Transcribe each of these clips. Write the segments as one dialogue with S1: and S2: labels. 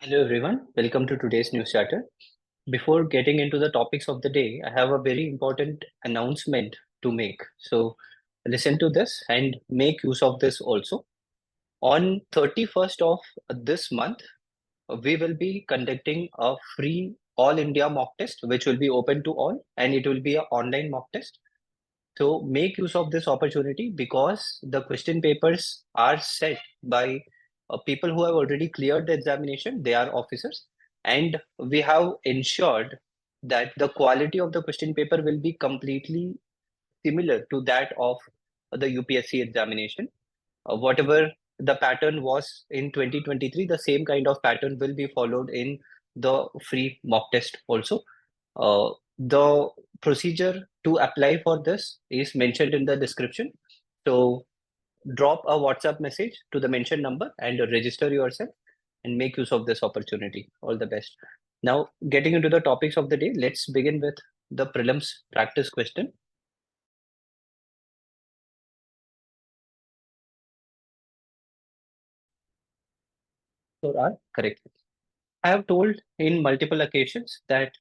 S1: Hello everyone, welcome to today's news charter. Before getting into the topics of the day, I have a very important announcement to make. So listen to this and make use of this also. On 31st of this month, we will be conducting a free all India mock test, which will be open to all, and it will be an online mock test. So make use of this opportunity because the question papers are set by people who have already cleared the examination. They are officers, and we have ensured that the quality of the question paper will be completely similar to that of the UPSC examination. Whatever the pattern was in 2023, the same kind of pattern will be followed in the free mock test also. The procedure to apply for this is mentioned in the description. So drop a WhatsApp message to the mentioned number and register yourself and make use of this opportunity. All the best. Now, getting into the topics of the day, let's begin with the prelims practice question. So, are correct. I have told in multiple occasions that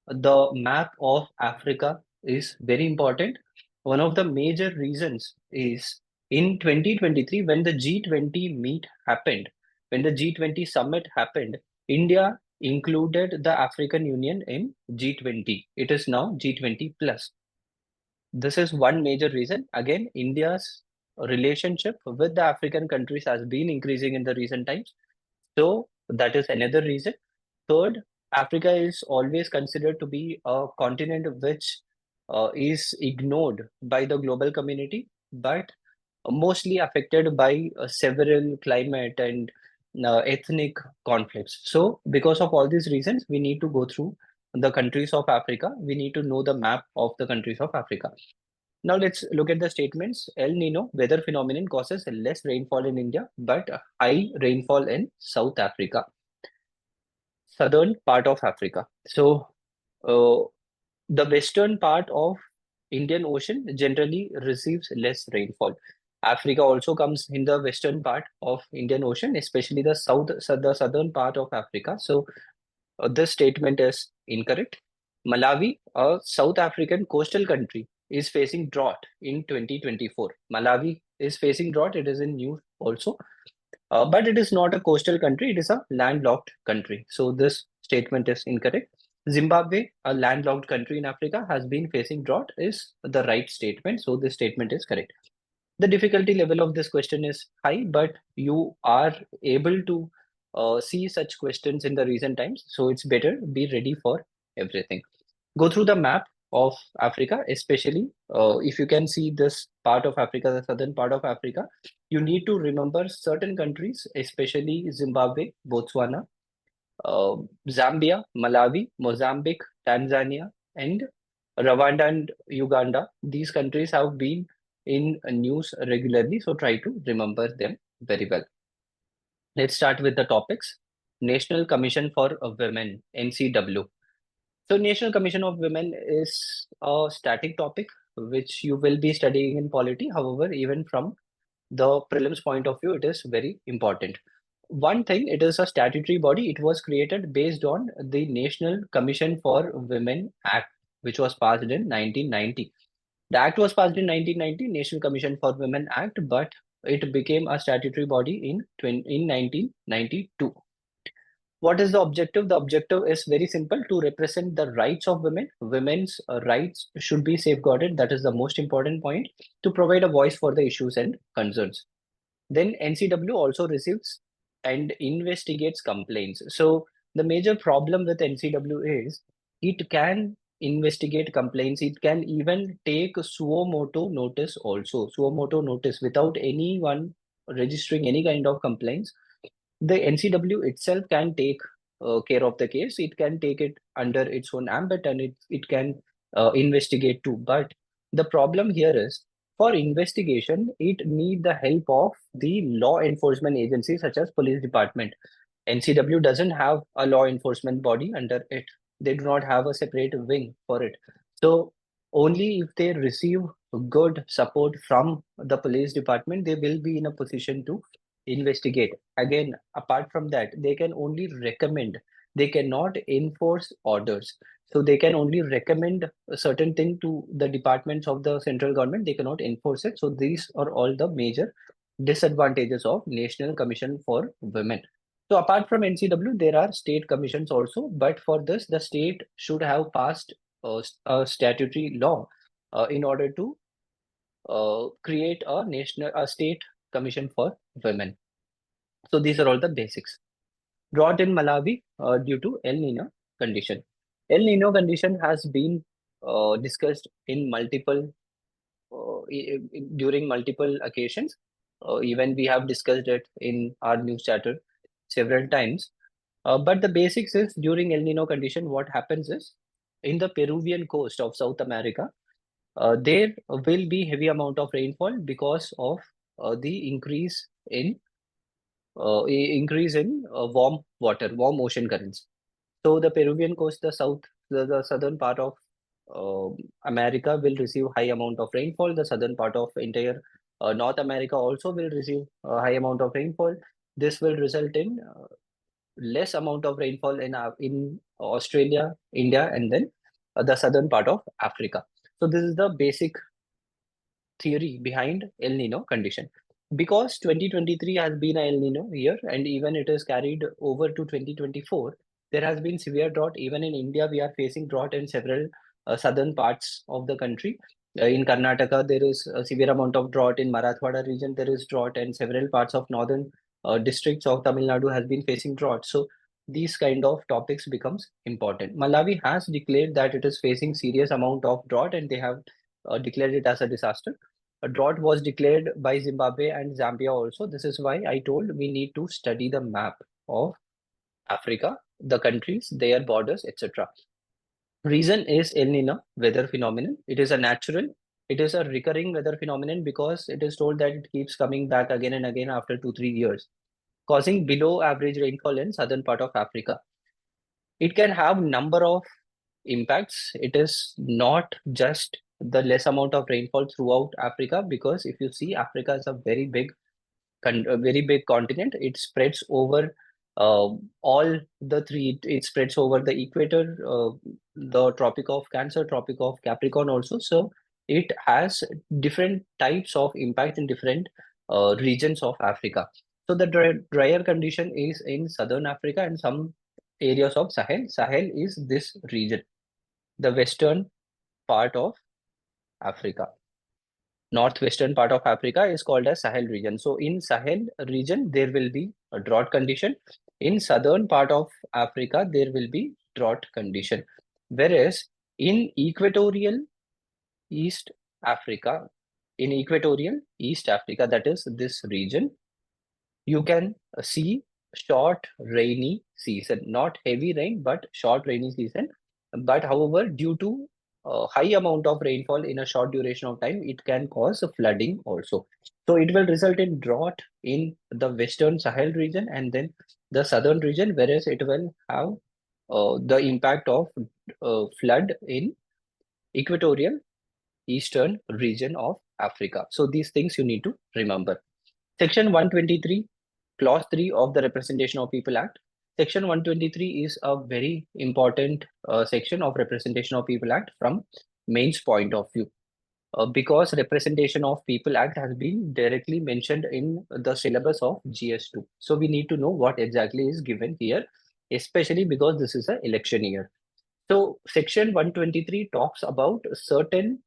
S1: the map of Africa is very important. One of the major reasons is in 2023, when the G20 meet happened, when the G20 summit happened, India included the African Union in G20. It is now G20 plus. This is one major reason. Again, India's relationship with the African countries has been increasing in the recent times. So that is another reason. Third, Africa is always considered to be a continent which is ignored by the global community, but mostly affected by several climate and ethnic conflicts. So, because of all these reasons, we need to go through the countries of Africa. We need to know the map of the countries of Africa. Now, let's look at the statements. El Nino weather phenomenon causes less rainfall in India, but high rainfall in South Africa, southern part of Africa. So, uh, the western part of Indian Ocean generally receives less rainfall. Africa also comes in the western part of Indian Ocean, especially the the southern part of Africa. So, this statement is incorrect. Malawi, a South African coastal country, is facing drought in 2024. Malawi is facing drought. It is in news also. But it is not a coastal country, it is a landlocked country. So this statement is incorrect. Zimbabwe, a landlocked country in Africa, has been facing drought is the right statement. So this statement is correct. The difficulty level of this question is high, but you are able to see such questions in the recent times. So it's better be ready for everything. Go through the map of Africa, especially if you can see this part of Africa, the southern part of Africa, you need to remember certain countries, especially Zimbabwe, Botswana, uh, Zambia, Malawi, Mozambique, Tanzania, and Rwanda and Uganda. These countries have been in news regularly, so try to remember them very well. Let's start with the topics. National Commission for Women, NCW. So, National Commission of Women is a static topic which you will be studying in polity. However, even from the prelims point of view, it is very important. One thing, it is a statutory body. It was created based on the National Commission for Women Act, which was passed in 1990. The act was passed in 1990, National Commission for Women Act, but it became a statutory body in 1992. What is the objective? The objective is very simple, to represent the rights of women. Women's rights should be safeguarded. That is the most important point, to provide a voice for the issues and concerns. Then NCW also receives and investigates complaints. So the major problem with NCW is it can investigate complaints. It can even take suo moto notice also. Suo moto notice without anyone registering any kind of complaints. The NCW itself can take care of the case. It can take it under its own ambit and it can investigate too. But the problem here is, for investigation, it need the help of the law enforcement agencies such as police department. NCW doesn't have a law enforcement body under it. They do not have a separate wing for it. So only if they receive good support from the police department, they will be in a position to investigate. Again, apart from that, they can only recommend. They cannot enforce orders. So they can only recommend a certain thing to the departments of the central government. They cannot enforce it. So these are all the major disadvantages of National Commission for Women. So apart from NCW, there are state commissions also, but for this, the state should have passed a statutory law in order to create a state commission for women. So these are all the basics. Drought in Malawi due to El Nino condition. El Nino condition has been discussed in multiple during multiple occasions. Even we have discussed it in our news chatter several times. But the basics is during El Nino condition, what happens is in the Peruvian coast of South America, there will be heavy amount of rainfall because of the increase in warm ocean currents. So the Peruvian coast, the southern part of America will receive high amount of rainfall. The southern part of entire North America also will receive a high amount of rainfall. This will result in less amount of rainfall in Australia, India, and then the southern part of Africa. So this is the basic theory behind El Nino condition. Because 2023 has been a El Nino year and even it is carried over to 2024, there has been severe drought. Even in India, we are facing drought in several southern parts of the country. In Karnataka, there is a severe amount of drought. In Marathwada region, there is drought, and several parts of northern districts of Tamil Nadu has been facing drought. So these kind of topics becomes important. Malawi has declared that it is facing serious amount of drought and they have declared it as a disaster. A drought was declared by Zimbabwe and Zambia also. This is why I told we need to study the map of Africa, the countries, their borders, etc. Reason is El Nino weather phenomenon. It is a natural, it is a recurring weather phenomenon because it is told that it keeps coming back again and again after 2-3 years, causing below average rainfall in southern part of Africa. It can have number of impacts. It is not just the less amount of rainfall throughout Africa, because if you see, Africa is a very big continent. It spreads over all the three. It spreads over the equator, the Tropic of Cancer, Tropic of Capricorn also. So it has different types of impact in different regions of Africa. So the drier condition is in southern Africa and some areas of Sahel. Sahel is this region, the western part of Africa. Northwestern part of Africa is called as Sahel region. So in Sahel region, there will be a drought condition. In southern part of Africa, there will be drought condition. Whereas in equatorial East Africa, that is this region, you can see short rainy season, not heavy rain, but short rainy season. But however, due to a high amount of rainfall in a short duration of time, it can cause flooding also. So it will result in drought in the western Sahel region and then the southern region, whereas it will have the impact of flood in equatorial eastern region of Africa. So these things you need to remember. Section 123, Clause 3 of the Representation of People Act. Section 123 is a very important section of Representation of People Act from mains point of view. Because Representation of People Act has been directly mentioned in the syllabus of GS2. So we need to know what exactly is given here, especially because this is an election year. So Section 123 talks about certain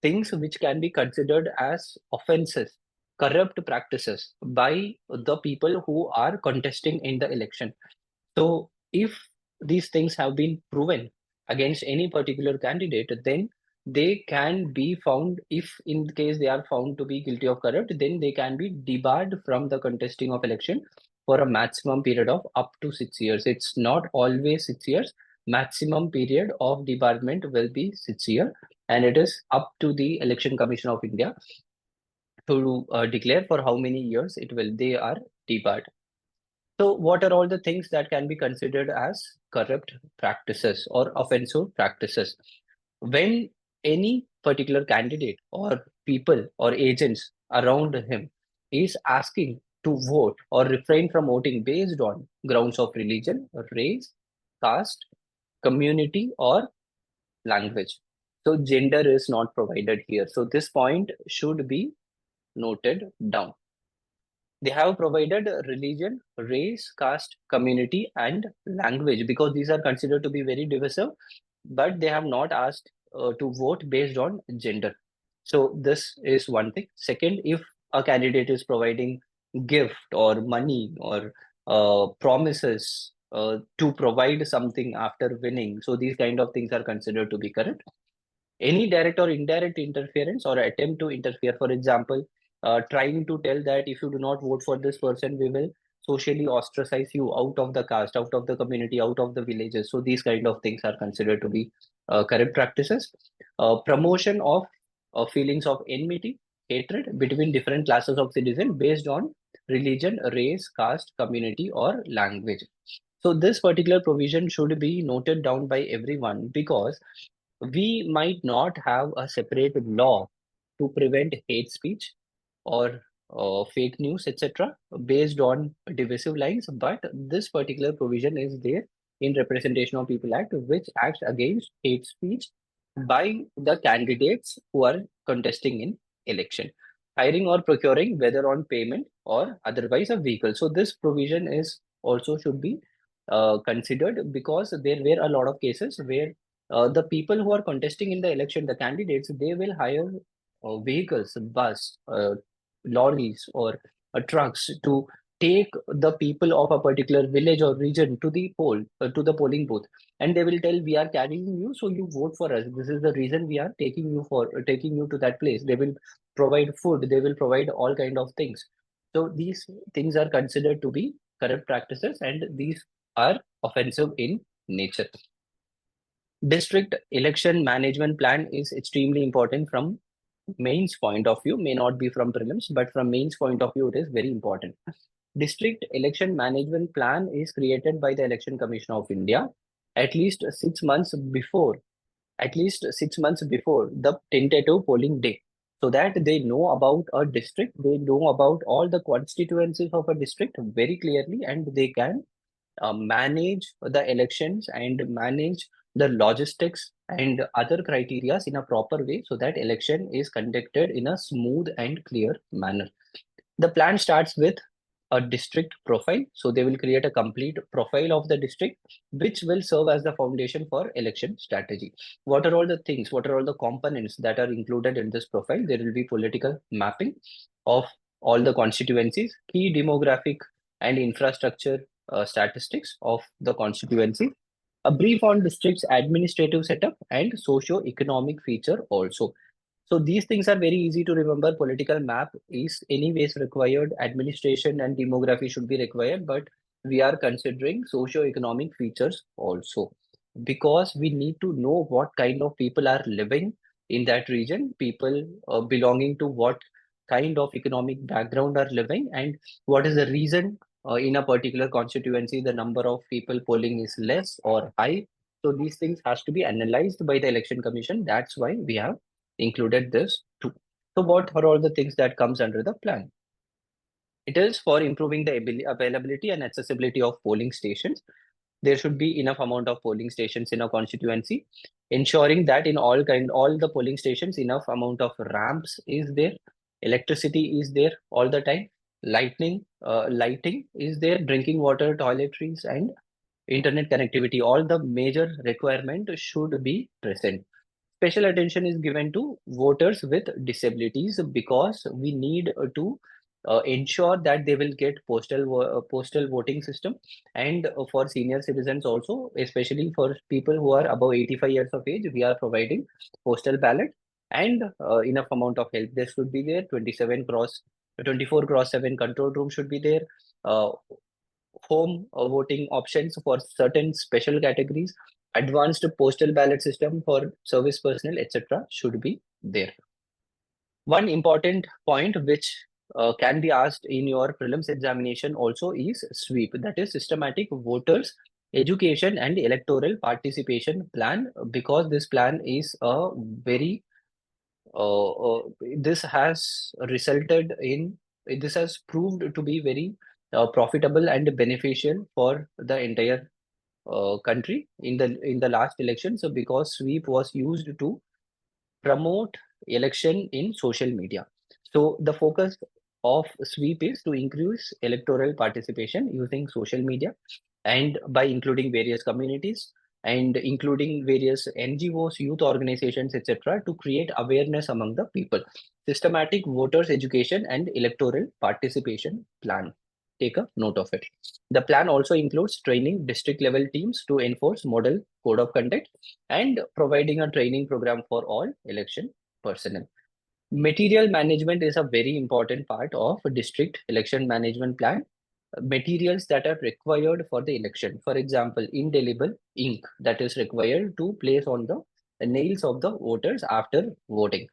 S1: things which can be considered as offenses, corrupt practices by the people who are contesting in the election. So if these things have been proven against any particular candidate, then they can be found, if in case they are found to be guilty of corrupt, then they can be debarred from the contesting of election for a maximum period of up to 6 years. It's not always 6 years. Maximum period of debarment will be 6 years, and it is up to the Election Commission of India to declare for how many years they are debarred. So what are all the things that can be considered as corrupt practices or offensive practices? When any particular candidate or people or agents around him is asking to vote or refrain from voting based on grounds of religion, race, caste, community, or language. So gender is not provided here. So this point should be noted down. They have provided religion, race, caste, community, and language because these are considered to be very divisive, but they have not asked to vote based on gender. So this is one thing. Second, if a candidate is providing gift or money or promises to provide something after winning, so these kind of things are considered to be correct. Any direct or indirect interference or attempt to interfere, for example, trying to tell that if you do not vote for this person, we will socially ostracize you out of the caste, out of the community, out of the villages. So these kind of things are considered to be corrupt practices. Promotion of feelings of enmity, hatred between different classes of citizens based on religion, race, caste, community, or language. So this particular provision should be noted down by everyone because we might not have a separate law to prevent hate speech or fake news, etc., based on divisive lines, but this particular provision is there in Representation of People Act, which acts against hate speech by the candidates who are contesting in election, hiring or procuring, whether on payment or otherwise a vehicle. So this provision is also should be considered because there were a lot of cases where the people who are contesting in the election, the candidates, they will hire vehicles, bus, lorries, or trucks to take the people of a particular village or region to the poll, to the polling booth, and they will tell, "We are carrying you, so you vote for us. This is the reason we are taking you to that place." They will provide food. They will provide all kind of things. So these things are considered to be corrupt practices, and these are offensive in nature. District election management plan is extremely important from mains point of view, may not be from prelims, but from mains point of view, it is very important. District election management plan is created by the Election Commission of India at least 6 months before, the tentative polling day, so that they know about a district, they know about all the constituencies of a district very clearly, and they can manage the elections and manage the logistics and other criterias in a proper way so that election is conducted in a smooth and clear manner. The plan starts with a district profile. So they will create a complete profile of the district, which will serve as the foundation for election strategy. What are all the things, what are all the components that are included in this profile? There will be political mapping of all the constituencies, key demographic and infrastructure statistics of the constituency, a brief on district's administrative setup and socio-economic feature also. So these things are very easy to remember. Political map is anyways required. Administration and demography should be required, but we are considering socio-economic features also because we need to know what kind of people are living in that region, people belonging to what kind of economic background are living, and what is the reason in a particular constituency the number of people polling is less or high. So these things has to be analyzed by the election commission. That's why we have included this too. So what are all the things that comes under the plan? It is for improving the availability and accessibility of polling stations. There should be enough amount of polling stations in a constituency, ensuring that in all the polling stations enough amount of ramps is there, electricity is there all the time, lighting is there, drinking water, toiletries, and internet connectivity. All the major requirement should be present. Special attention is given to voters with disabilities because we need to ensure that they will get postal voting system, and for senior citizens also, especially for people who are above 85 years of age, we are providing postal ballot, and enough amount of help there should be there. 24/7 control room should be there. uh, Home voting options for certain special categories, advanced postal ballot system for service personnel, etc., should be there. One important point which can be asked in your prelims examination also is sweep, that is systematic voters education and electoral participation plan, because this plan is this has resulted in this has proved to be very profitable and beneficial for the entire country in the last election. So because sweep was used to promote election in social media. So the focus of sweep is to increase electoral participation using social media and by including various communities and including various NGOs, youth organizations, etc., to create awareness among the people. Systematic voters education and electoral participation plan. Take a note of it. The plan also includes training district level teams to enforce model code of conduct and providing a training program for all election personnel. Material management is a very important part of a district election management plan. Materials that are required for the election. For example, indelible ink that is required to place on the nails of the voters after voting,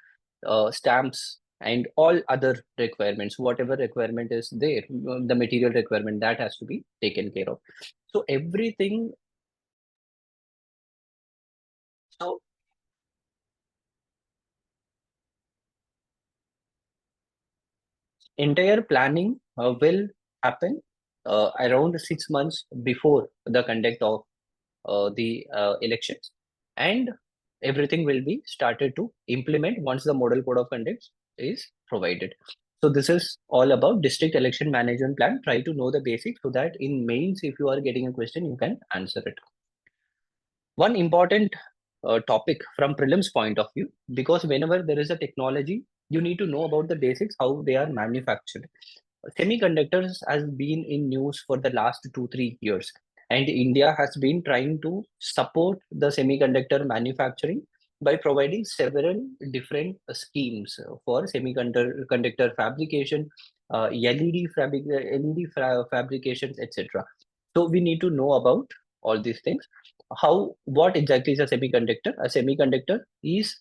S1: stamps, and all other requirements, whatever requirement is there, the material requirement that has to be taken care of. So everything. So entire planning will happen around 6 months before the conduct of the elections, and everything will be started to implement once the model code of conduct is provided. So this is all about district election management plan. Try to know the basics so that in mains, if you are getting a question, you can answer it. One important topic from prelims point of view, because whenever there is a technology, you need to know about the basics, how they are manufactured. Semiconductors has been in news for the last 2 3 years, and India has been trying to support the semiconductor manufacturing by providing several different schemes for semiconductor fabrication, fabrications, etc. So we need to know about all these things. What exactly is a semiconductor? A semiconductor is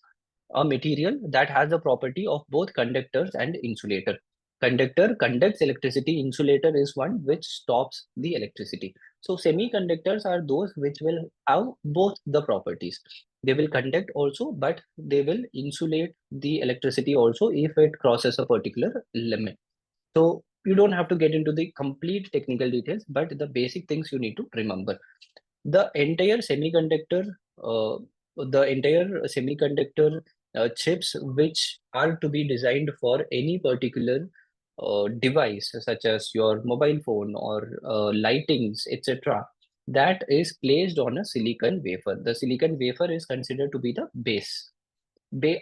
S1: a material that has the property of both conductors and insulator. Conductor conducts electricity, insulator is one which stops the electricity. So semiconductors are those which will have both the properties. They will conduct also, but they will insulate the electricity also if it crosses a particular limit. So you don't have to get into the complete technical details, but the basic things you need to remember. The entire semiconductor, uh, the entire semiconductor chips which are to be designed for any particular device, such as your mobile phone or lightings, etc., that is placed on a silicon wafer. The silicon wafer is considered to be the base.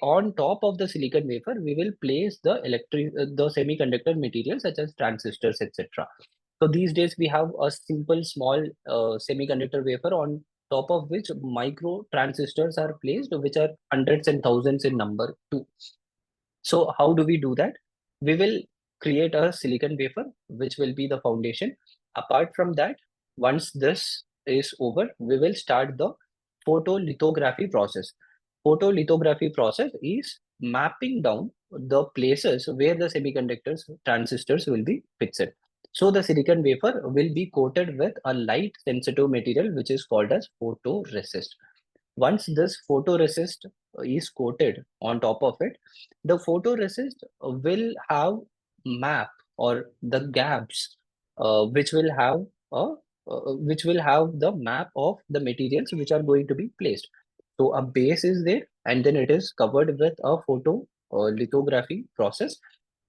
S1: On top of the silicon wafer, we will place the semiconductor materials such as transistors, etc. So these days we have a simple small semiconductor wafer on top of which micro transistors are placed, which are hundreds and thousands in number too. So how do we do that? We will create a silicon wafer, which will be the foundation. Apart from that, once this is over, we will start the photolithography process. Photolithography process is mapping down the places where the semiconductors transistors will be fixed. So the silicon wafer will be coated with a light sensitive material which is called as photoresist. Once this photoresist is coated on top of it, the photoresist will have map or the gaps which will have the map of the materials which are going to be placed. So a base is there, and then it is covered with a photo lithography process,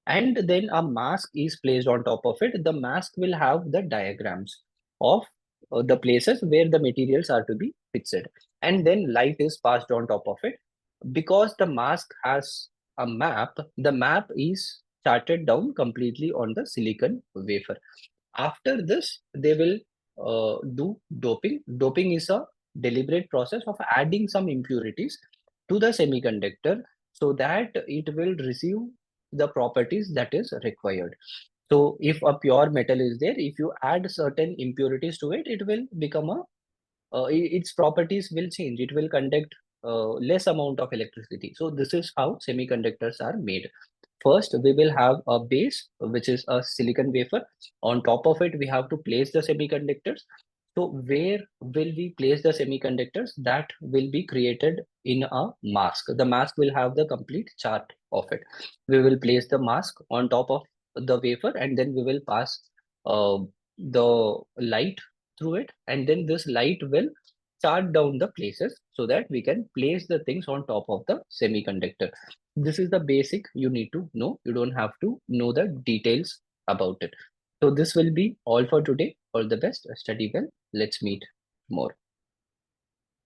S1: and then a mask is placed on top of it. The mask will have the diagrams of the places where the materials are to be fixed, and then light is passed on top of it. Because the mask has a map, the map is charted down completely on the silicon wafer. After this, they will do doping. Doping is a deliberate process of adding some impurities to the semiconductor so that it will receive the properties that is required. So if a pure metal is there, if you add certain impurities to it, it will become its properties will change. It will conduct less amount of electricity. So this is how semiconductors are made. First, we will have a base, which is a silicon wafer. On top of it, we have to place the semiconductors. So where will we place the semiconductors? That will be created in a mask. The mask will have the complete chart of it. We will place the mask on top of the wafer, and then we will pass the light through it, and then this light will chart down the places so that we can place the things on top of the semiconductor. This is the basic you need to know. You don't have to know the details about it. So this will be all for today. All the best. Study well. Let's meet more.